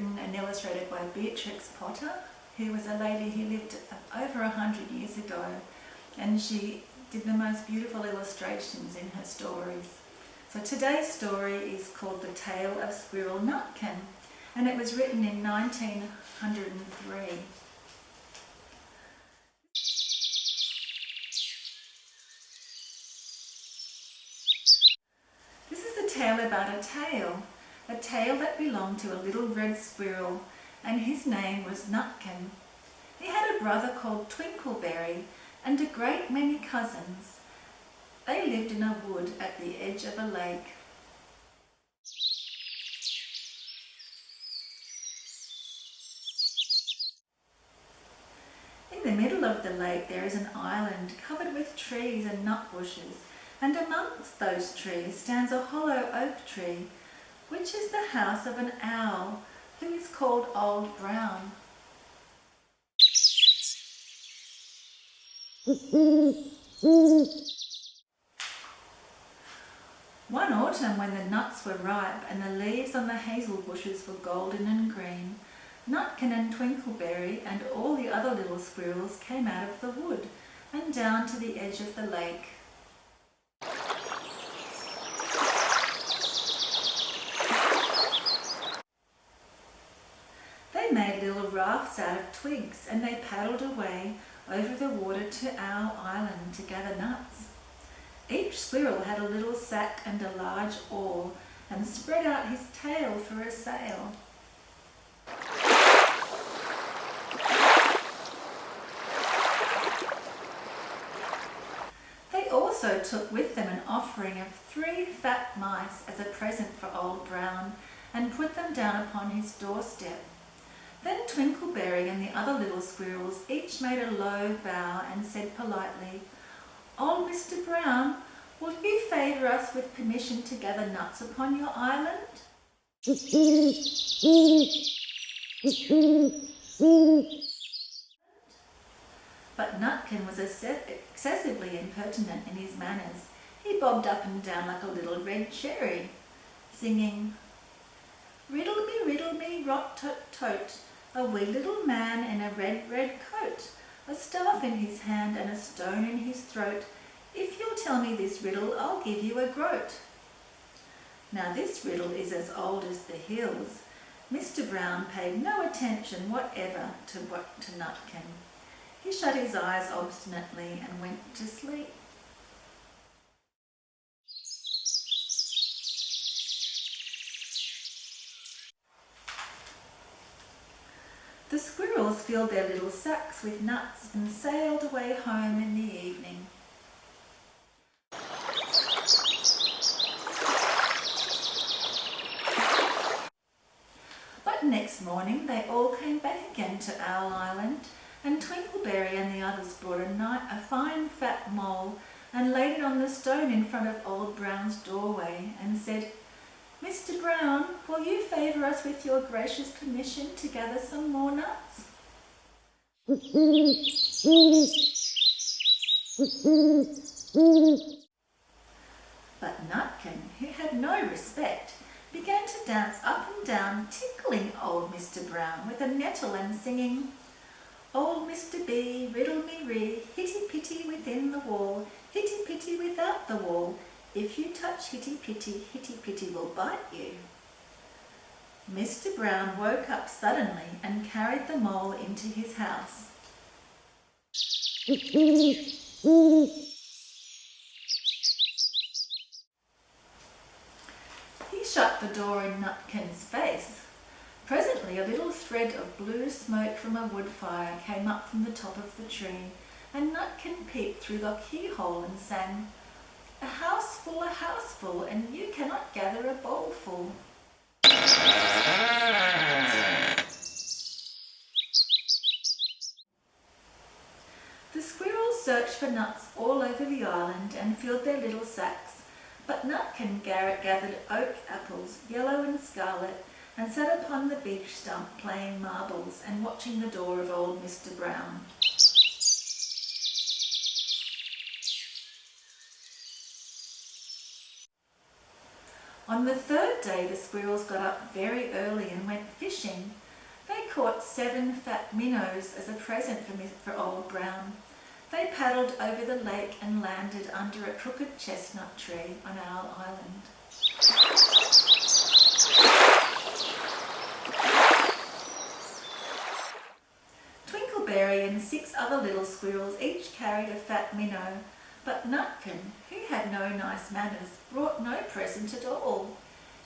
written and illustrated by Beatrix who was a lady who lived over 100 years ago, and she did the most beautiful illustrations in her stories. So today's story is called The Tale of Squirrel Nutkin, and it was written in 1903. This is a tale about a tale that belonged to a little red squirrel, and his name was Nutkin. He had a brother called Twinkleberry and a great many cousins. They lived in a wood at the edge of a lake. In the middle of the lake there is an island covered with trees and nut bushes, and amongst those trees stands a hollow oak tree, which is the house of an owl who is called Old Brown. One autumn, when the nuts were ripe and the leaves on the hazel bushes were golden and green, Nutkin and Twinkleberry and all the other little squirrels came out of the wood and down to the edge of the lake. They made little rafts out of twigs, and they paddled away over the water to Owl Island to gather nuts. Each squirrel had a little sack and a large oar, and spread out his tail for a sail. They also took with them an offering of 3 fat mice as a present for Old Brown, and put them down upon his doorstep. Then Twinkleberry and the other little squirrels each made a low bow and said politely, "Old Mr. Brown, will you favour us with permission to gather nuts upon your island?" But Nutkin was excessively impertinent in his manners. He bobbed up and down like a little red cherry, singing, "Riddle me, rot-tot-tote, a wee little man in a red, red coat, a staff in his hand and a stone in his throat. If you'll tell me this riddle, I'll give you a groat." Now this riddle is as old as the hills. Mr. Brown paid no attention whatever to Nutkin. He shut his eyes obstinately and went to sleep. The squirrels filled their little sacks with nuts and sailed away home in the evening. But next morning they all came back again to Owl Island, and Twinkleberry and the others brought a fine fat mole and laid it on the stone in front of Old Brown's doorway and said, "Mr. Brown, will you favour us with your gracious permission to gather some more nuts?" But Nutkin, who had no respect, began to dance up and down, tickling old Mr. Brown with a nettle and singing, "Old Mr. B, riddle me ree, hitty-pitty within the wall, hitty-pitty without the wall. If you touch hitty-pitty, hitty-pitty will bite you." Mr. Brown woke up suddenly and carried the mole into his house. He shut the door in Nutkin's face. Presently a little thread of blue smoke from a wood fire came up from the top of the tree, and Nutkin peeped through the keyhole and sang, a house full, and you cannot gather a bowlful." The squirrels searched for nuts all over the island and filled their little sacks, but Nutkin gathered oak apples, yellow and scarlet, and sat upon the beech stump playing marbles and watching the door of old Mr. Brown. On the 3rd day the squirrels got up very early and went fishing, caught 7 fat minnows as a present for Old Brown. They paddled over the lake and landed under a crooked chestnut tree on our island. Twinkleberry and 6 other little squirrels each carried a fat minnow, but Nutkin, who had no nice manners, brought no present at all.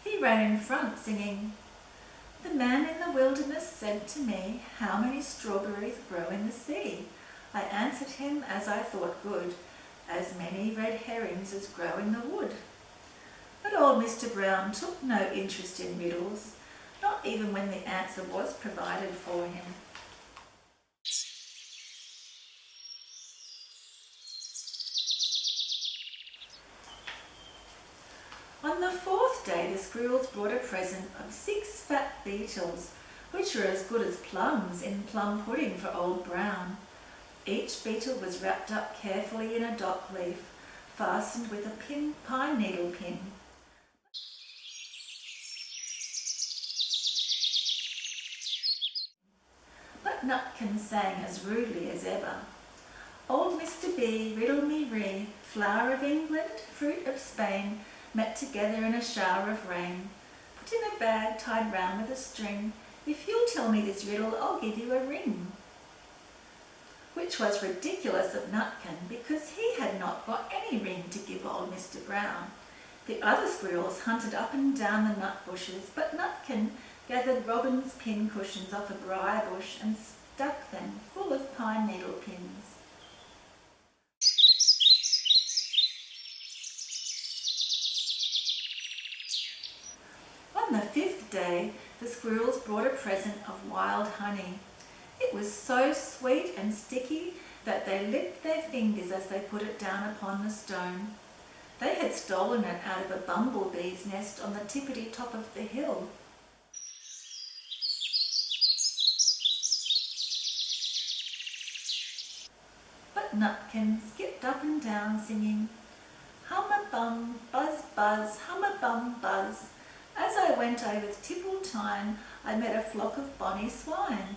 He ran in front singing, "The man in the wilderness said to me, 'How many strawberries grow in the sea?' I answered him as I thought good, 'As many red herrings as grow in the wood.'" But old Mr. Brown took no interest in riddles, not even when the answer was provided for him. On the 4th day, the squirrels brought a present of 6 fat beetles, which were as good as plums in plum pudding for Old Brown. Each beetle was wrapped up carefully in a dock leaf, fastened with a pine needle pin. But Nutkin sang as rudely as ever. "Old Mr. B, riddle me ree, flower of England, fruit of Spain, met together in a shower of rain, put in a bag tied round with a string. If you'll tell me this riddle, I'll give you a ring." Which was ridiculous of Nutkin, because he had not got any ring to give old Mr. Brown. The other squirrels hunted up and down the nut bushes, but Nutkin gathered robin's pin cushions off a briar bush and stuck them full of pine needle pins. On the 5th day, the squirrels brought a present of wild honey. It was so sweet and sticky that they licked their fingers as they put it down upon the stone. They had stolen it out of a bumblebee's nest on the tippity top of the hill. But Nutkin skipped up and down singing, "Hum-a-bum, buzz-buzz, hum-a-bum, buzz. As I went over Tipple-Tine, I met a flock of bonny swine.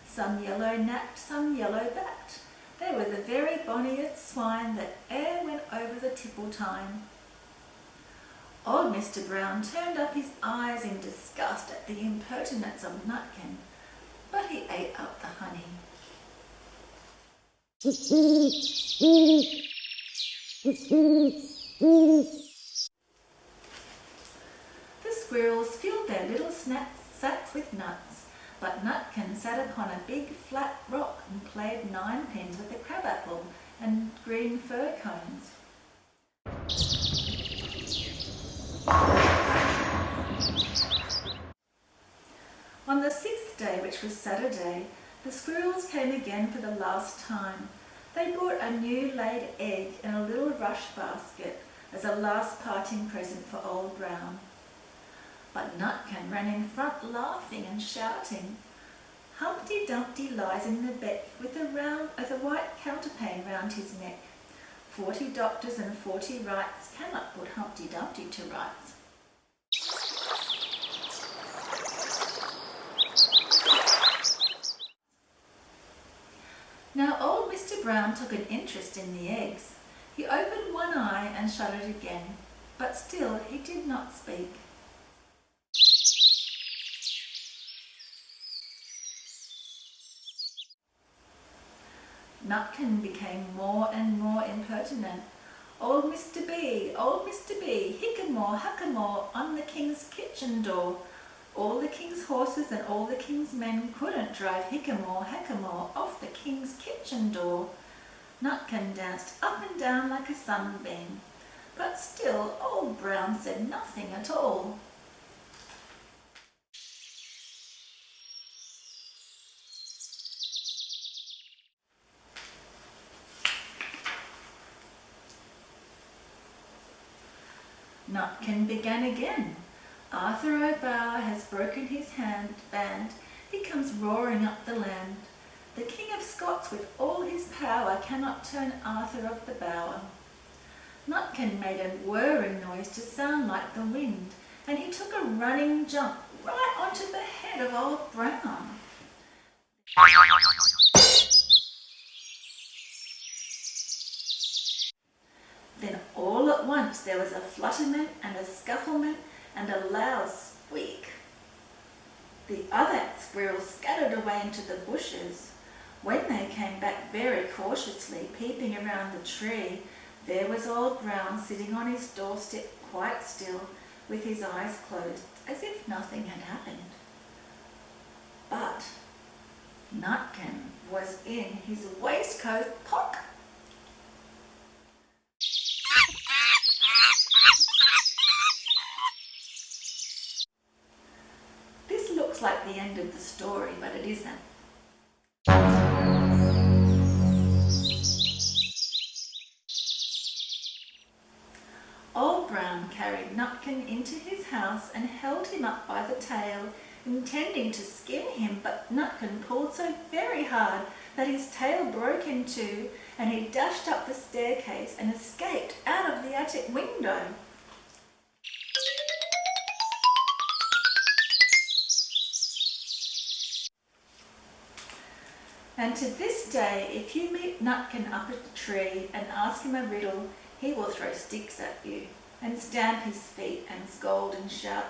Some yellow-nacked, some yellow-backed. They were the very bonniest swine that e'er went over the Tipple-Tine." Old Mr. Brown turned up his eyes in disgust at the impertinence of Nutkin, but he ate up the honey. The squirrels filled their little sacks with nuts, but Nutkin sat upon a big flat rock and played ninepins with a crabapple and green fir cones. On the 6th day, which was Saturday, the squirrels came again for the last time. They brought a new laid egg in a little rush basket as a last parting present for Old Brown. But Nutkin ran in front laughing and shouting, "Humpty Dumpty lies in the beck with a white counterpane round his neck. 40 doctors and 40 wrights cannot put Humpty Dumpty to rights." Now old Mr. Brown took an interest in the eggs. He opened one eye and shut it again, but still he did not speak. Nutkin became more and more impertinent. "Old Mr. B, old Mr. B, hickamore, hackamore, on the king's kitchen door. All the king's horses and all the king's men couldn't drive hickamore, hackamore off the king's kitchen door." Nutkin danced up and down like a sunbeam, but still Old Brown said nothing at all. Nutkin began again. "Arthur O'Bower has broken his band. He comes roaring up the land. The King of Scots with all his power cannot turn Arthur of the Bower." Nutkin made a whirring noise to sound like the wind, and he took a running jump right onto the head of Old Brown. Then all at once there was a flutterment and a scufflement and a loud squeak. The other squirrels scattered away into the bushes. When they came back very cautiously, peeping around the tree, there was Old Brown sitting on his doorstep quite still, with his eyes closed, as if nothing had happened. But Nutkin was in his waistcoat pocket. This looks like the end of the story, but it isn't. Old Brown carried Nutkin into his house and held him up by the tail, intending to skin him, but Nutkin pulled so very hard that his tail broke in two, and he dashed up the staircase and escaped out of the attic window. And to this day, if you meet Nutkin up a tree and ask him a riddle, he will throw sticks at you and stamp his feet and scold and shout,